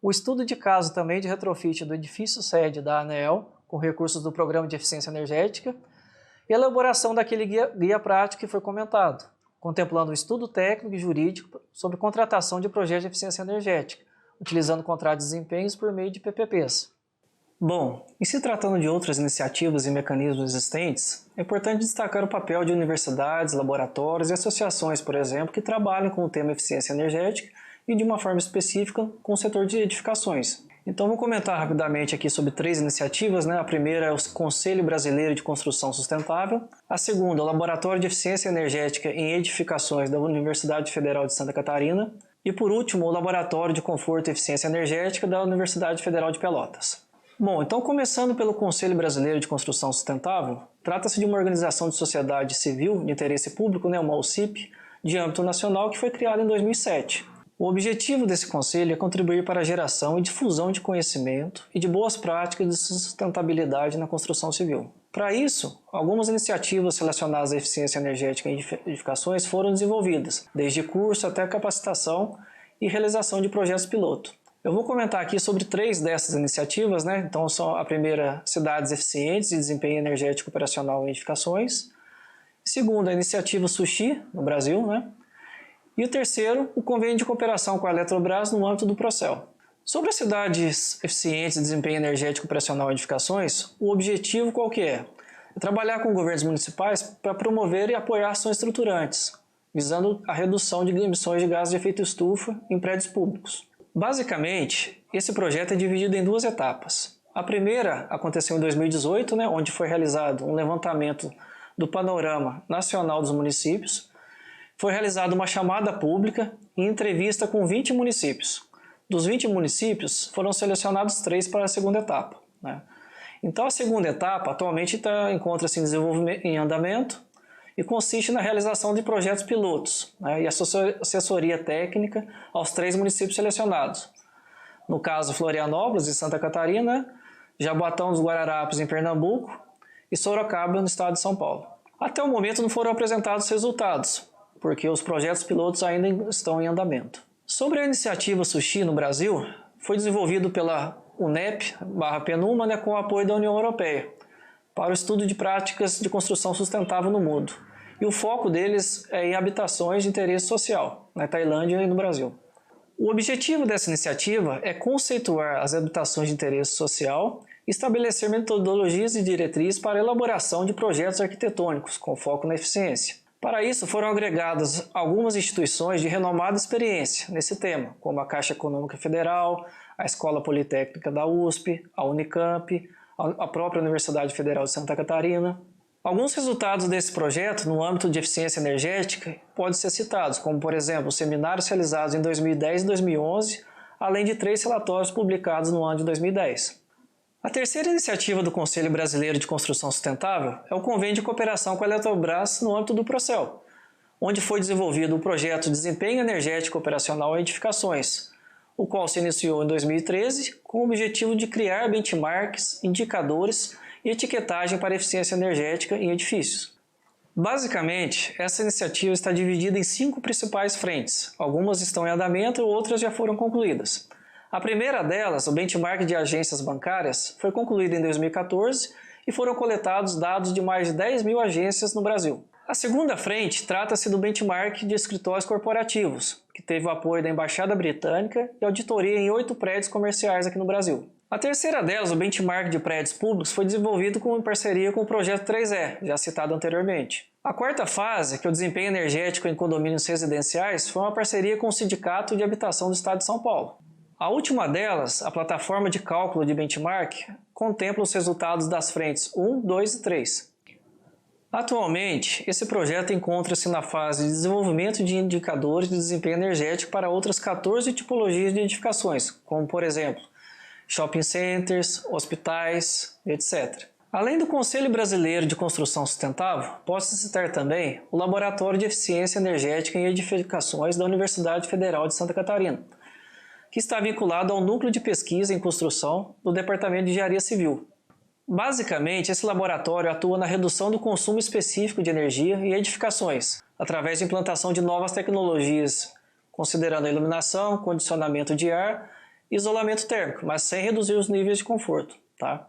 o estudo de caso também de retrofit do edifício sede da ANEEL, com recursos do Programa de Eficiência Energética, e a elaboração daquele guia prático que foi comentado, contemplando o estudo técnico e jurídico sobre contratação de projetos de eficiência energética, utilizando contratos de desempenhos por meio de PPPs. Bom, em se tratando de outras iniciativas e mecanismos existentes, é importante destacar o papel de universidades, laboratórios e associações, por exemplo, que trabalham com o tema eficiência energética e de uma forma específica com o setor de edificações. Então vou comentar rapidamente aqui sobre 3 iniciativas, né? A primeira é o Conselho Brasileiro de Construção Sustentável, a segunda é o Laboratório de Eficiência Energética em Edificações da Universidade Federal de Santa Catarina e por último o Laboratório de Conforto e Eficiência Energética da Universidade Federal de Pelotas. Bom, então começando pelo Conselho Brasileiro de Construção Sustentável, trata-se de uma organização de sociedade civil de interesse público, né, uma OCIP, de âmbito nacional que foi criada em 2007. O objetivo desse conselho é contribuir para a geração e difusão de conhecimento e de boas práticas de sustentabilidade na construção civil. Para isso, algumas iniciativas relacionadas à eficiência energética em edificações foram desenvolvidas, desde curso até capacitação e realização de projetos piloto. Eu vou comentar aqui sobre 3 dessas iniciativas, né? Então são a primeira, cidades eficientes e desempenho energético operacional em edificações. Segunda, a iniciativa Sushi, no Brasil, né? E o terceiro, o convênio de cooperação com a Eletrobras no âmbito do Procel. Sobre as cidades eficientes e desempenho energético operacional em edificações, o objetivo qual que é? É trabalhar com governos municipais para promover e apoiar ações estruturantes, visando a redução de emissões de gases de efeito estufa em prédios públicos. Basicamente, esse projeto é dividido em 2 etapas. A primeira aconteceu em 2018, né, onde foi realizado um levantamento do panorama nacional dos municípios. Foi realizada uma chamada pública e entrevista com 20 municípios. Dos 20 municípios, foram selecionados 3 para a segunda etapa, né? Então, a segunda etapa atualmente encontra-se em andamento e consiste na realização de projetos pilotos, né, e assessoria técnica aos 3 municípios selecionados. No caso, Florianópolis, em Santa Catarina, Jaboatão dos Guararapes, em Pernambuco, e Sorocaba, no estado de São Paulo. Até o momento não foram apresentados resultados, porque os projetos pilotos ainda estão em andamento. Sobre a iniciativa Sushi no Brasil, foi desenvolvido pela UNEP/PNUMA, né, com o apoio da União Europeia, para o estudo de práticas de construção sustentável no mundo. E o foco deles é em habitações de interesse social, na Tailândia e no Brasil. O objetivo dessa iniciativa é conceituar as habitações de interesse social e estabelecer metodologias e diretrizes para a elaboração de projetos arquitetônicos com foco na eficiência. Para isso, foram agregadas algumas instituições de renomada experiência nesse tema, como a Caixa Econômica Federal, a Escola Politécnica da USP, a Unicamp, a própria Universidade Federal de Santa Catarina. Alguns resultados desse projeto no âmbito de eficiência energética podem ser citados, como, por exemplo, seminários realizados em 2010 e 2011, além de 3 relatórios publicados no ano de 2010. A terceira iniciativa do Conselho Brasileiro de Construção Sustentável é o Convênio de Cooperação com a Eletrobras no âmbito do Procel, onde foi desenvolvido o projeto de Desempenho Energético Operacional em Edificações, o qual se iniciou em 2013 com o objetivo de criar benchmarks, indicadores e etiquetagem para eficiência energética em edifícios. Basicamente, essa iniciativa está dividida em 5 principais frentes. Algumas estão em andamento e outras já foram concluídas. A primeira delas, o benchmark de agências bancárias, foi concluído em 2014 e foram coletados dados de mais de 10 mil agências no Brasil. A segunda frente trata-se do benchmark de escritórios corporativos, que teve o apoio da Embaixada Britânica e auditoria em 8 prédios comerciais aqui no Brasil. A terceira delas, o benchmark de prédios públicos, foi desenvolvido em parceria com o projeto 3E, já citado anteriormente. A quarta fase, que é o desempenho energético em condomínios residenciais, foi uma parceria com o Sindicato de Habitação do Estado de São Paulo. A última delas, a plataforma de cálculo de benchmark, contempla os resultados das frentes 1, 2 e 3. Atualmente, esse projeto encontra-se na fase de desenvolvimento de indicadores de desempenho energético para outras 14 tipologias de edificações, como, por exemplo, shopping centers, hospitais, etc. Além do Conselho Brasileiro de Construção Sustentável, posso citar também o Laboratório de Eficiência Energética em Edificações da Universidade Federal de Santa Catarina, que está vinculado ao Núcleo de Pesquisa em Construção do Departamento de Engenharia Civil. Basicamente, esse laboratório atua na redução do consumo específico de energia em edificações, através da implantação de novas tecnologias, considerando a iluminação, condicionamento de ar e isolamento térmico, mas sem reduzir os níveis de conforto. Tá?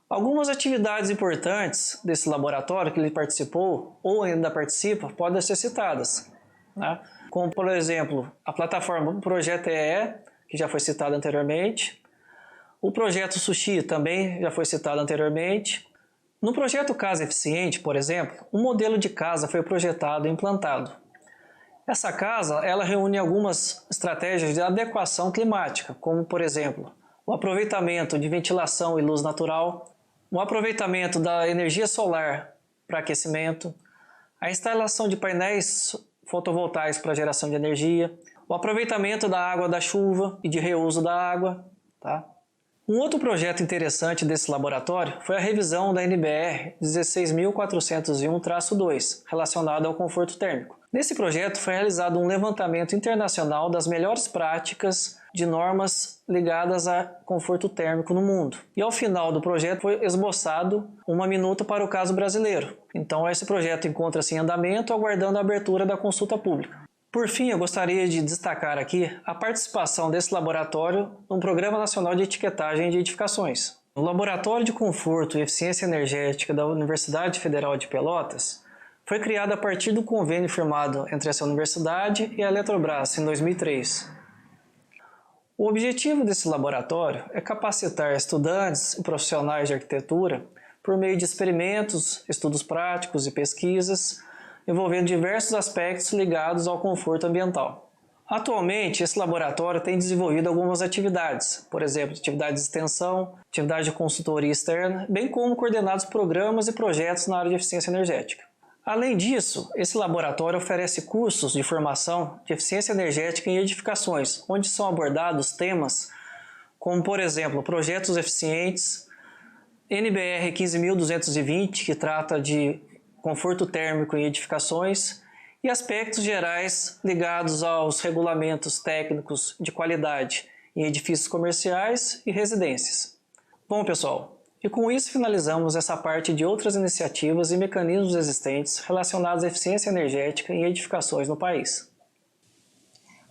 Algumas atividades importantes desse laboratório que ele participou ou ainda participa podem ser citadas, né? Como, por exemplo, a plataforma Projeto EE, que já foi citado anteriormente, o projeto Sushi também já foi citado anteriormente. No projeto Casa Eficiente, por exemplo, um modelo de casa foi projetado e implantado. Essa casa ela reúne algumas estratégias de adequação climática, como, por exemplo, o aproveitamento de ventilação e luz natural, o aproveitamento da energia solar para aquecimento, a instalação de painéis fotovoltaicos para geração de energia, o aproveitamento da água da chuva e de reuso da água. Tá? Um outro projeto interessante desse laboratório foi a revisão da NBR 16.401-2, relacionada ao conforto térmico. Nesse projeto foi realizado um levantamento internacional das melhores práticas de normas ligadas a conforto térmico no mundo. E ao final do projeto foi esboçado uma minuta para o caso brasileiro. Então esse projeto encontra-se em andamento, aguardando a abertura da consulta pública. Por fim, eu gostaria de destacar aqui a participação desse laboratório no Programa Nacional de Etiquetagem de Edificações. O Laboratório de Conforto e Eficiência Energética da Universidade Federal de Pelotas foi criado a partir do convênio firmado entre essa universidade e a Eletrobras em 2003. O objetivo desse laboratório é capacitar estudantes e profissionais de arquitetura por meio de experimentos, estudos práticos e pesquisas envolvendo diversos aspectos ligados ao conforto ambiental. Atualmente, esse laboratório tem desenvolvido algumas atividades, por exemplo, atividades de extensão, atividade de consultoria externa, bem como coordenados programas e projetos na área de eficiência energética. Além disso, esse laboratório oferece cursos de formação de eficiência energética em edificações, onde são abordados temas como, por exemplo, projetos eficientes, NBR 15.220, que trata de conforto térmico em edificações, e aspectos gerais ligados aos regulamentos técnicos de qualidade em edifícios comerciais e residências. Bom, pessoal, e com isso finalizamos essa parte de outras iniciativas e mecanismos existentes relacionados à eficiência energética em edificações no país.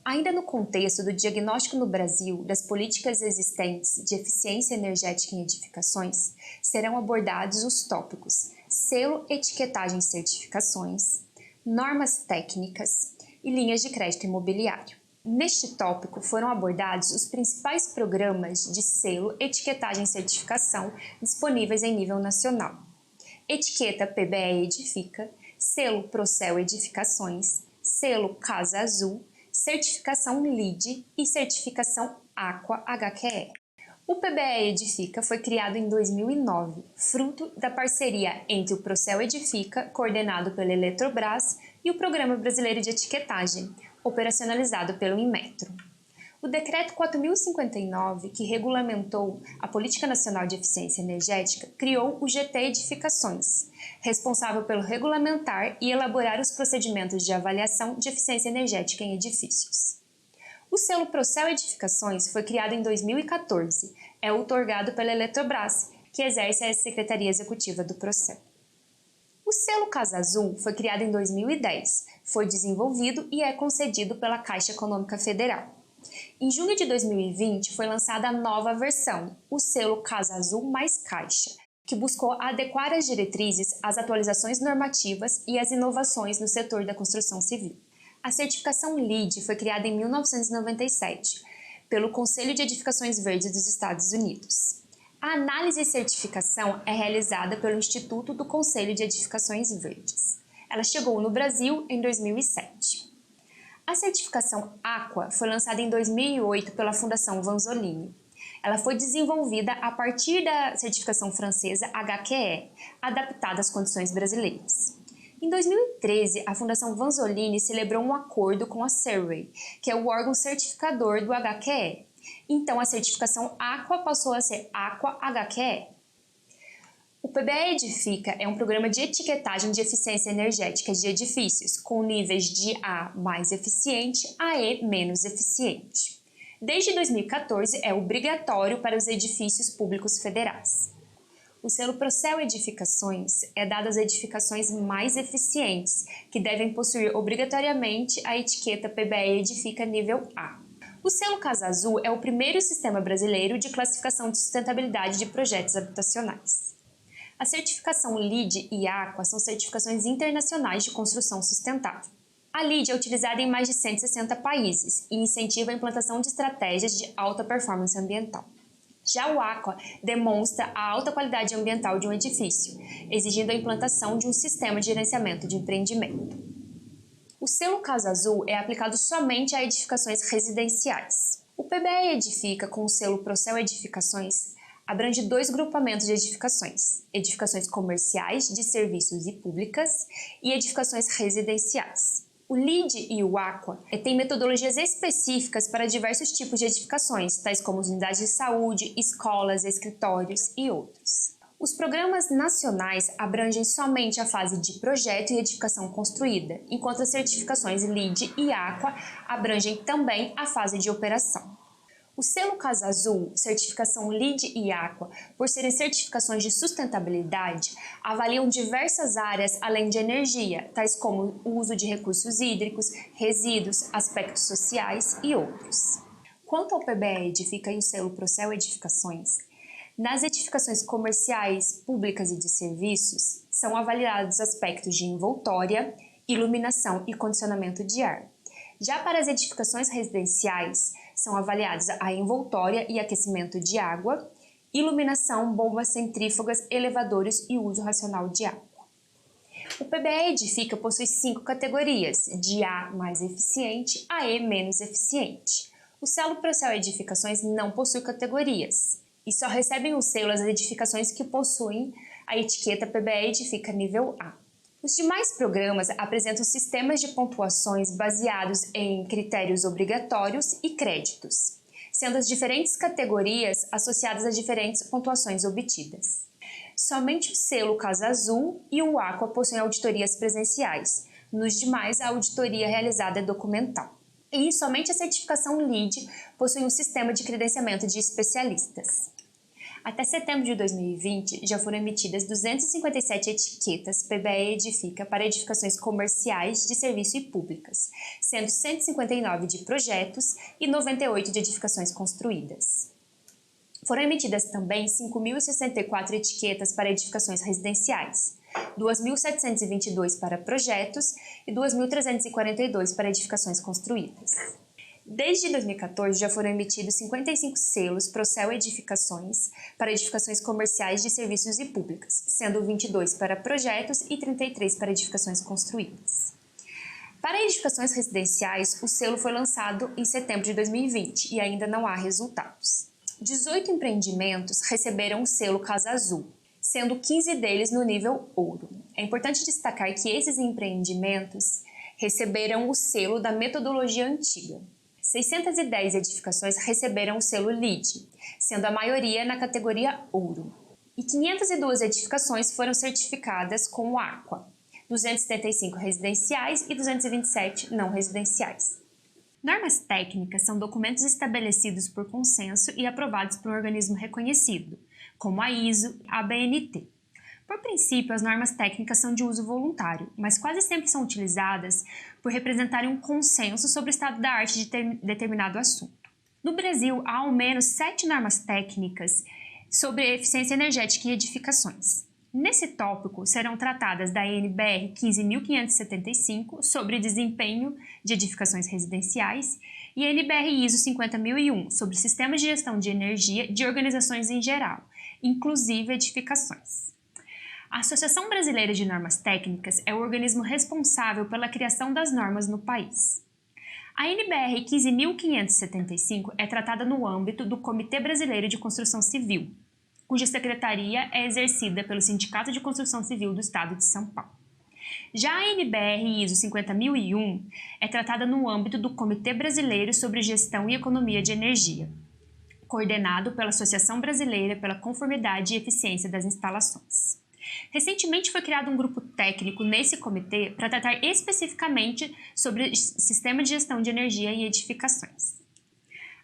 Ainda no contexto do diagnóstico no Brasil das políticas existentes de eficiência energética em edificações, serão abordados os tópicos selo, etiquetagem e certificações, normas técnicas e linhas de crédito imobiliário. Neste tópico foram abordados os principais programas de selo, etiquetagem e certificação disponíveis em nível nacional. Etiqueta PBE Edifica, selo Procel Edificações, selo Casa Azul, certificação LEED e certificação Aqua HQE. O PBE Edifica foi criado em 2009, fruto da parceria entre o Procel Edifica, coordenado pela Eletrobras, e o Programa Brasileiro de Etiquetagem, operacionalizado pelo Inmetro. O Decreto 4.059, que regulamentou a Política Nacional de Eficiência Energética, criou o GT Edificações, responsável pelo regulamentar e elaborar os procedimentos de avaliação de eficiência energética em edifícios. O selo Procel Edificações foi criado em 2014, é outorgado pela Eletrobras, que exerce a Secretaria Executiva do Procel. O selo Casa Azul foi criado em 2010, foi desenvolvido e é concedido pela Caixa Econômica Federal. Em junho de 2020 foi lançada a nova versão, o selo Casa Azul mais Caixa, que buscou adequar as diretrizes às atualizações normativas e às inovações no setor da construção civil. A certificação LEED foi criada em 1997 pelo Conselho de Edificações Verdes dos Estados Unidos. A análise e certificação é realizada pelo Instituto do Conselho de Edificações Verdes. Ela chegou no Brasil em 2007. A certificação Aqua foi lançada em 2008 pela Fundação Vanzolini. Ela foi desenvolvida a partir da certificação francesa HQE, adaptada às condições brasileiras. Em 2013, a Fundação Vanzolini celebrou um acordo com a Survey, que é o órgão certificador do HQE. Então, a certificação Aqua passou a ser Aqua HQE. O PBE Edifica é um programa de etiquetagem de eficiência energética de edifícios, com níveis de A mais eficiente a E menos eficiente. Desde 2014, é obrigatório para os edifícios públicos federais. O selo Procel Edificações é dado às edificações mais eficientes, que devem possuir obrigatoriamente a etiqueta PBE Edifica nível A. O selo Casa Azul é o primeiro sistema brasileiro de classificação de sustentabilidade de projetos habitacionais. A certificação LEED e Aqua são certificações internacionais de construção sustentável. A LEED é utilizada em mais de 160 países e incentiva a implantação de estratégias de alta performance ambiental. Já o Aqua demonstra a alta qualidade ambiental de um edifício, exigindo a implantação de um sistema de gerenciamento de empreendimento. O selo Casa Azul é aplicado somente a edificações residenciais. O PBE Edifica, com o selo Procel Edificações, abrange dois grupamentos de edificações: edificações comerciais, de serviços e públicas e edificações residenciais. O LEED e o Aqua têm metodologias específicas para diversos tipos de edificações, tais como unidades de saúde, escolas, escritórios e outros. Os programas nacionais abrangem somente a fase de projeto e edificação construída, enquanto as certificações LEED e Aqua abrangem também a fase de operação. O selo Casa Azul, certificação LEED e Aqua, por serem certificações de sustentabilidade, avaliam diversas áreas além de energia, tais como o uso de recursos hídricos, resíduos, aspectos sociais e outros. Quanto ao PBE Edifica e o selo Procel Edificações, nas edificações comerciais, públicas e de serviços, são avaliados aspectos de envoltória, iluminação e condicionamento de ar. Já para as edificações residenciais, são avaliados a envoltória e aquecimento de água, iluminação, bombas centrífugas, elevadores e uso racional de água. O PBE Edifica possui 5 categorias, de A mais eficiente a E menos eficiente. O selo Procel Edificações não possui categorias e só recebem o selo as edificações que possuem a etiqueta PBE Edifica nível A. Os demais programas apresentam sistemas de pontuações baseados em critérios obrigatórios e créditos, sendo as diferentes categorias associadas a diferentes pontuações obtidas. Somente o selo Casa Azul e o Aqua possuem auditorias presenciais, nos demais a auditoria realizada é documental. E somente a certificação LEED possui um sistema de credenciamento de especialistas. Até setembro de 2020, já foram emitidas 257 etiquetas PBE Edifica para edificações comerciais de serviço e públicas, sendo 159 de projetos e 98 de edificações construídas. Foram emitidas também 5.064 etiquetas para edificações residenciais, 2.722 para projetos e 2.342 para edificações construídas. Desde 2014, já foram emitidos 55 selos Procel Edificações para edificações comerciais de serviços e públicas, sendo 22 para projetos e 33 para edificações construídas. Para edificações residenciais, o selo foi lançado em setembro de 2020 e ainda não há resultados. 18 empreendimentos receberam o selo Casa Azul, sendo 15 deles no nível ouro. É importante destacar que esses empreendimentos receberam o selo da metodologia antiga. 610 edificações receberam o selo LEED, sendo a maioria na categoria ouro. E 502 edificações foram certificadas com o Aqua, 275 residenciais e 227 não residenciais. Normas técnicas são documentos estabelecidos por consenso e aprovados por um organismo reconhecido, como a ISO e a ABNT. Por princípio, as normas técnicas são de uso voluntário, mas quase sempre são utilizadas por representarem um consenso sobre o estado da arte de determinado assunto. No Brasil, há ao menos 7 normas técnicas sobre eficiência energética em edificações. Nesse tópico, serão tratadas da NBR 15.575, sobre desempenho de edificações residenciais, e a NBR ISO 50.001, sobre sistemas de gestão de energia de organizações em geral, inclusive edificações. A Associação Brasileira de Normas Técnicas é o organismo responsável pela criação das normas no país. A NBR 15.575 é tratada no âmbito do Comitê Brasileiro de Construção Civil, cuja secretaria é exercida pelo Sindicato de Construção Civil do Estado de São Paulo. Já a NBR ISO 50.001 é tratada no âmbito do Comitê Brasileiro sobre Gestão e Economia de Energia, coordenado pela Associação Brasileira pela Conformidade e Eficiência das Instalações. Recentemente foi criado um grupo técnico nesse comitê para tratar especificamente sobre sistema de gestão de energia em edificações.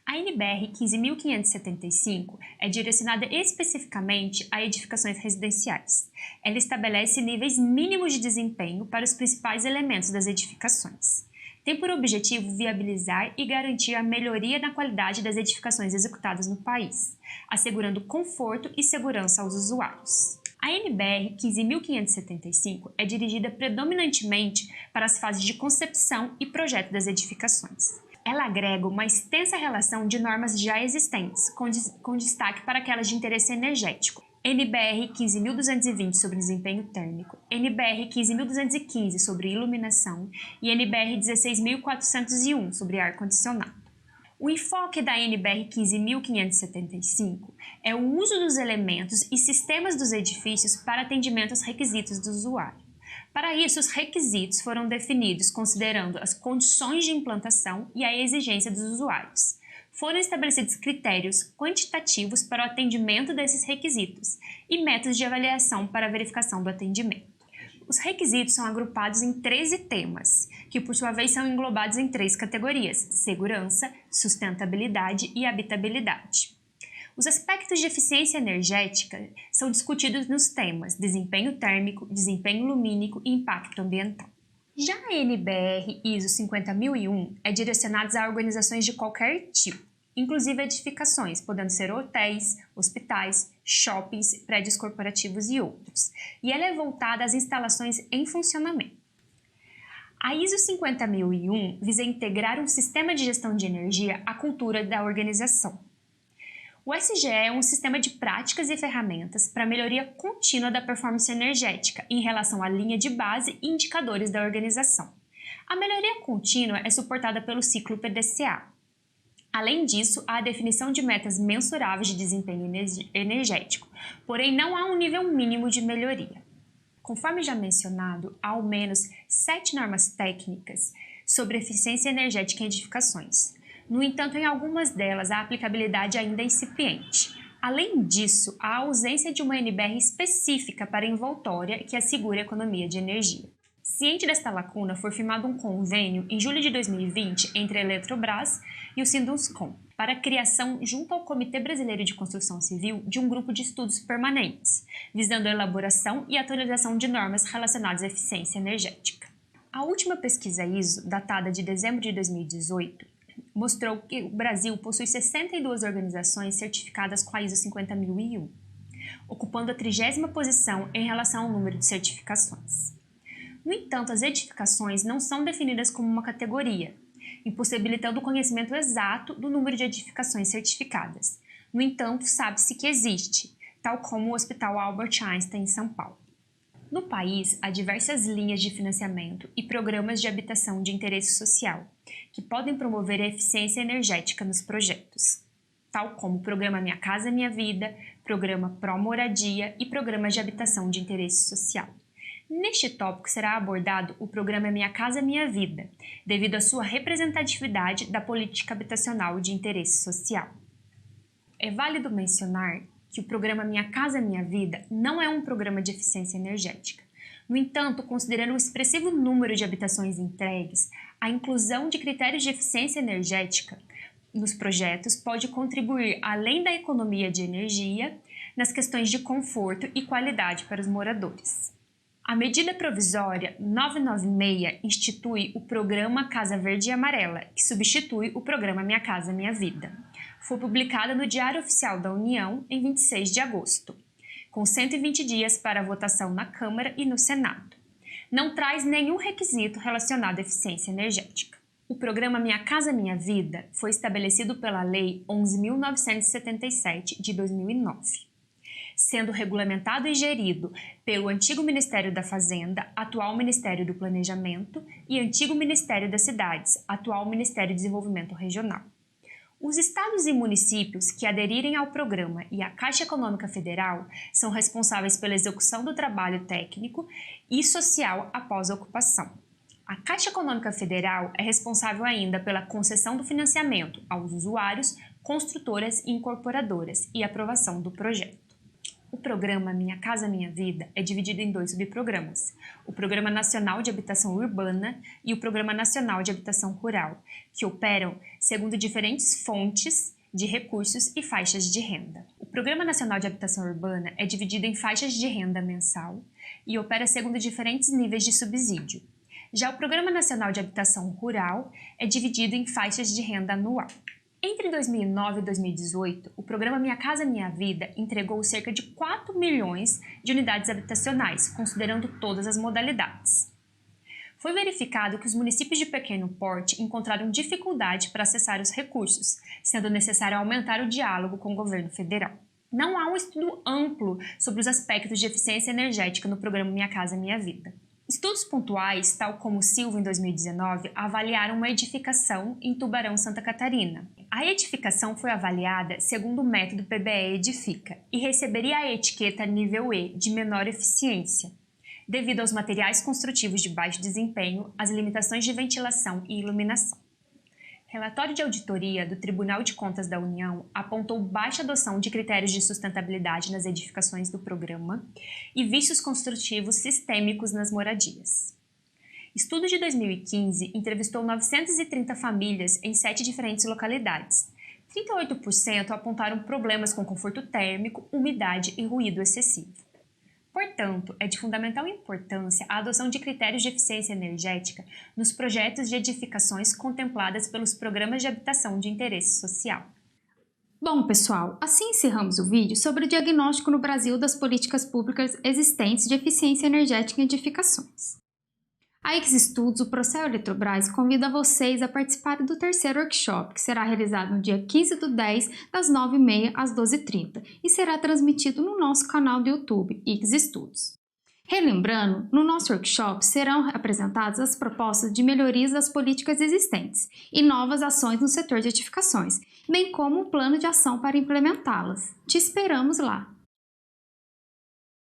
A NBR 15.575 é direcionada especificamente a edificações residenciais. Ela estabelece níveis mínimos de desempenho para os principais elementos das edificações. Tem por objetivo viabilizar e garantir a melhoria na qualidade das edificações executadas no país, assegurando conforto e segurança aos usuários. A NBR 15.575 é dirigida predominantemente para as fases de concepção e projeto das edificações. Ela agrega uma extensa relação de normas já existentes, com destaque para aquelas de interesse energético. NBR 15.220 sobre desempenho térmico, NBR 15.215 sobre iluminação e NBR 16.401 sobre ar-condicionado. O enfoque da NBR 15.575 é o uso dos elementos e sistemas dos edifícios para atendimento aos requisitos do usuário. Para isso, os requisitos foram definidos considerando as condições de implantação e a exigência dos usuários. Foram estabelecidos critérios quantitativos para o atendimento desses requisitos e métodos de avaliação para a verificação do atendimento. Os requisitos são agrupados em 13 temas, que por sua vez são englobados em 3 categorias: segurança, sustentabilidade e habitabilidade. Os aspectos de eficiência energética são discutidos nos temas desempenho térmico, desempenho lumínico e impacto ambiental. Já a NBR ISO 50.001 é direcionada a organizações de qualquer tipo, inclusive edificações, podendo ser hotéis, hospitais, shoppings, prédios corporativos e outros, e ela é voltada às instalações em funcionamento. A ISO 50.001 visa integrar um sistema de gestão de energia à cultura da organização. O SGE é um sistema de práticas e ferramentas para melhoria contínua da performance energética em relação à linha de base e indicadores da organização. A melhoria contínua é suportada pelo ciclo PDCA. Além disso, há a definição de metas mensuráveis de desempenho energético, porém não há um nível mínimo de melhoria. Conforme já mencionado, há ao menos 7 normas técnicas sobre eficiência energética em edificações. No entanto, em algumas delas, a aplicabilidade ainda é incipiente. Além disso, há a ausência de uma NBR específica para envoltória que assegure a economia de energia. Ciente desta lacuna, foi firmado um convênio em julho de 2020 entre a Eletrobras e o Sinduscom para a criação, junto ao Comitê Brasileiro de Construção Civil, de um grupo de estudos permanentes, visando a elaboração e atualização de normas relacionadas à eficiência energética. A última pesquisa ISO, datada de dezembro de 2018, mostrou que o Brasil possui 62 organizações certificadas com a ISO 50001, ocupando a 30ª posição em relação ao número de certificações. No entanto, as edificações não são definidas como uma categoria, impossibilitando o conhecimento exato do número de edificações certificadas. No entanto, sabe-se que existe, tal como o Hospital Albert Einstein em São Paulo. No país, há diversas linhas de financiamento e programas de habitação de interesse social, que podem promover a eficiência energética nos projetos, tal como o Programa Minha Casa Minha Vida, Programa Pró Moradia e Programas de Habitação de Interesse Social. Neste tópico será abordado o Programa Minha Casa Minha Vida, devido à sua representatividade da política habitacional de interesse social. É válido mencionar que o Programa Minha Casa Minha Vida não é um programa de eficiência energética. No entanto, considerando o expressivo número de habitações entregues, a inclusão de critérios de eficiência energética nos projetos pode contribuir, além da economia de energia, nas questões de conforto e qualidade para os moradores. A medida provisória 996 institui o Programa Casa Verde e Amarela, que substitui o Programa Minha Casa Minha Vida. Foi publicada no Diário Oficial da União em 26 de agosto, com 120 dias para votação na Câmara e no Senado. Não traz nenhum requisito relacionado à eficiência energética. O Programa Minha Casa Minha Vida foi estabelecido pela Lei 11.977 de 2009. Sendo regulamentado e gerido pelo antigo Ministério da Fazenda, atual Ministério do Planejamento, e antigo Ministério das Cidades, atual Ministério do Desenvolvimento Regional. Os estados e municípios que aderirem ao programa e a Caixa Econômica Federal são responsáveis pela execução do trabalho técnico e social após a ocupação. A Caixa Econômica Federal é responsável ainda pela concessão do financiamento aos usuários, construtoras e incorporadoras e aprovação do projeto. O programa Minha Casa Minha Vida é dividido em 2 subprogramas, o Programa Nacional de Habitação Urbana e o Programa Nacional de Habitação Rural, que operam segundo diferentes fontes de recursos e faixas de renda. O Programa Nacional de Habitação Urbana é dividido em faixas de renda mensal e opera segundo diferentes níveis de subsídio. Já o Programa Nacional de Habitação Rural é dividido em faixas de renda anual. Entre 2009 e 2018, o programa Minha Casa Minha Vida entregou cerca de 4 milhões de unidades habitacionais, considerando todas as modalidades. Foi verificado que os municípios de pequeno porte encontraram dificuldade para acessar os recursos, sendo necessário aumentar o diálogo com o governo federal. Não há um estudo amplo sobre os aspectos de eficiência energética no programa Minha Casa Minha Vida. Estudos pontuais, tal como o Silva em 2019, avaliaram uma edificação em Tubarão, Santa Catarina. A edificação foi avaliada segundo o método PBE Edifica e receberia a etiqueta nível E, de menor eficiência, devido aos materiais construtivos de baixo desempenho, às limitações de ventilação e iluminação. Relatório de auditoria do Tribunal de Contas da União apontou baixa adoção de critérios de sustentabilidade nas edificações do programa e vícios construtivos sistêmicos nas moradias. Estudo de 2015 entrevistou 930 famílias em 7 diferentes localidades. 38% apontaram problemas com conforto térmico, umidade e ruído excessivo. Portanto, é de fundamental importância a adoção de critérios de eficiência energética nos projetos de edificações contempladas pelos programas de habitação de interesse social. Bom, pessoal, assim encerramos o vídeo sobre o diagnóstico no Brasil das políticas públicas existentes de eficiência energética em edificações. A X-Estudos, o Procel Eletrobras, convida vocês a participarem do 3º workshop, que será realizado no dia 15/10, das 9h30 às 12h30, e será transmitido no nosso canal do YouTube, X-Estudos. Relembrando, no nosso workshop serão apresentadas as propostas de melhorias das políticas existentes e novas ações no setor de edificações, bem como um plano de ação para implementá-las. Te esperamos lá!